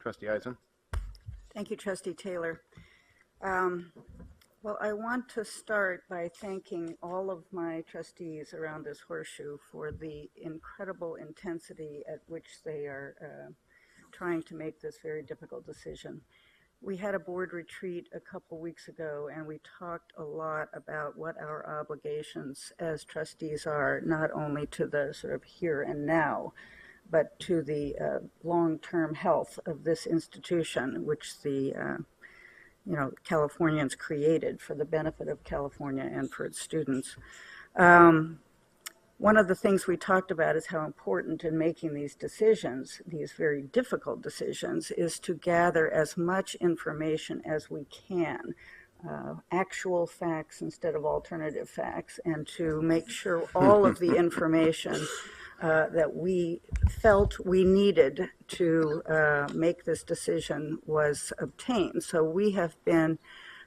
Trustee Eisen. Thank you, Trustee Taylor. Well, I want to start by thanking all of my trustees around this horseshoe for the incredible intensity at which they are trying to make this very difficult decision. We had a board retreat a couple weeks ago, and we talked a lot about what our obligations as trustees are, not only to the sort of here and now, but to the long-term health of this institution, which the Californians created for the benefit of California and for its students. One of the things we talked about is how important in making these decisions, these very difficult decisions, is to gather as much information as we can, actual facts instead of alternative facts, and to make sure all of the information that we felt we needed to make this decision was obtained. So we have been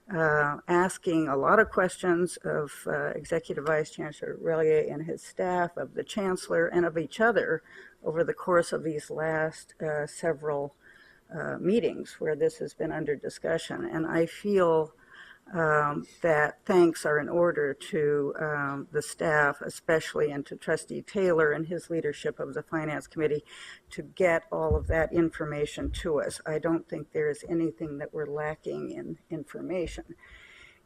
asking a lot of questions of Executive Vice Chancellor Relier and his staff, of the Chancellor, and of each other over the course of these last several meetings where this has been under discussion. And I feel that thanks are in order to the staff, especially, and to Trustee Taylor and his leadership of the Finance Committee to get all of that information to us. I don't think there is anything that we're lacking in information.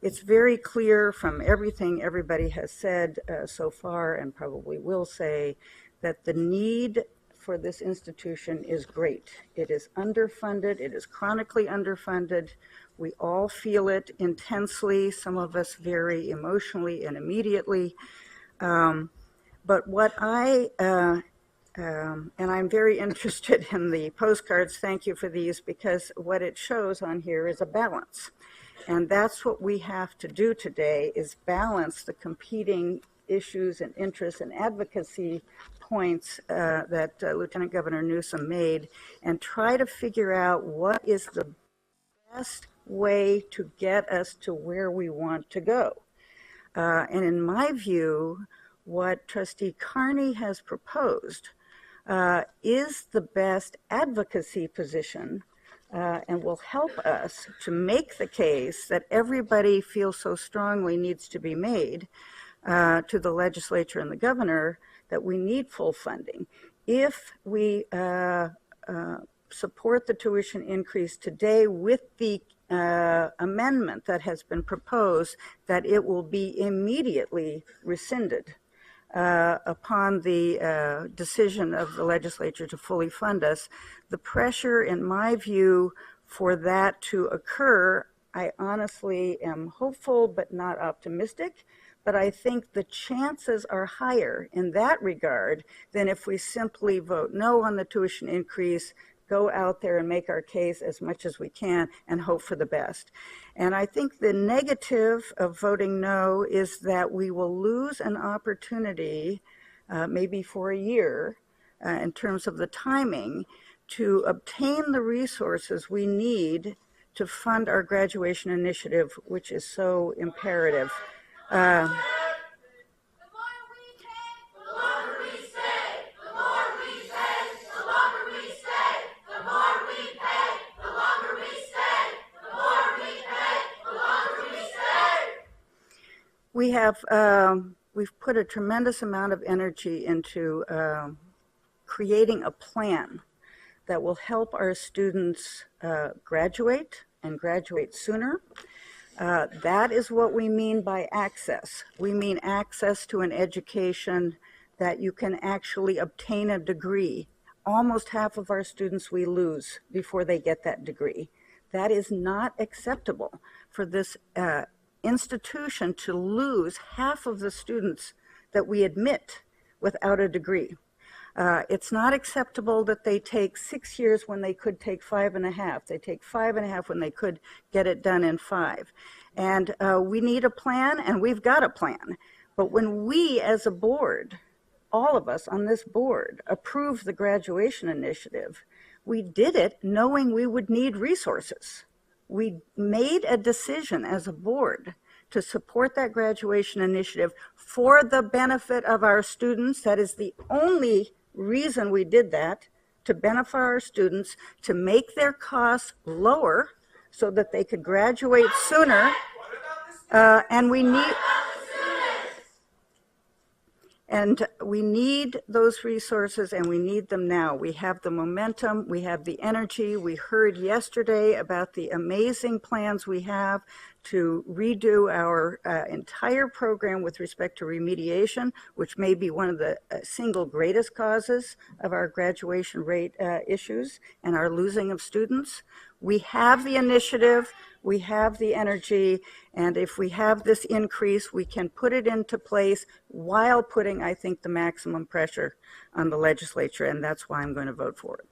It's very clear from everything everybody has said so far, and probably will say, that the need for this institution is great. It is underfunded. It is chronically underfunded. We all feel it intensely, some of us very emotionally and immediately. But what and I'm very interested in the postcards, thank you for these, because what it shows on here is a balance. And that's what we have to do today, is balance the competing issues and interests and advocacy points that Lieutenant Governor Newsom made, and try to figure out what is the best way to get us to where we want to go. And in my view, what Trustee Carney has proposed is the best advocacy position and will help us to make the case that everybody feels so strongly needs to be made to the legislature and the governor that we need full funding. If we support the tuition increase today with the amendment that has been proposed, that it will be immediately rescinded upon the decision of the legislature to fully fund us. The pressure, in my view, for that to occur, I honestly am hopeful but not optimistic. But I think the chances are higher in that regard than if we simply vote no on the tuition increase, go out there and make our case as much as we can and hope for the best. And I think the negative of voting no is that we will lose an opportunity, maybe for a year, in terms of the timing, to obtain the resources we need to fund our graduation initiative, which is so imperative. We have we've put a tremendous amount of energy into creating a plan that will help our students graduate and graduate sooner. That is what we mean by access. We mean access to an education that you can actually obtain a degree. Almost half of our students we lose before they get that degree. That is not acceptable for this institution to lose half of the students that we admit without a degree. It's not acceptable that they take 6 years when they could take 5.5. They take 5.5 when they could get it done in 5. And we need a plan, and we've got a plan. But when we as a board, all of us on this board, approved the graduation initiative, we did it knowing we would need resources. We made a decision as a board to support that graduation initiative for the benefit of our students. That is the only reason we did that. to benefit our students, to make their costs lower so that they could graduate sooner. And we need those resources, and we need them now. We have the momentum, we have the energy. We heard yesterday about the amazing plans we have to redo our entire program with respect to remediation, which may be one of the single greatest causes of our graduation rate issues and our losing of students. We have the initiative, we have the energy, and if we have this increase, we can put it into place while putting, I think, the maximum pressure on the legislature, and that's why I'm going to vote for it.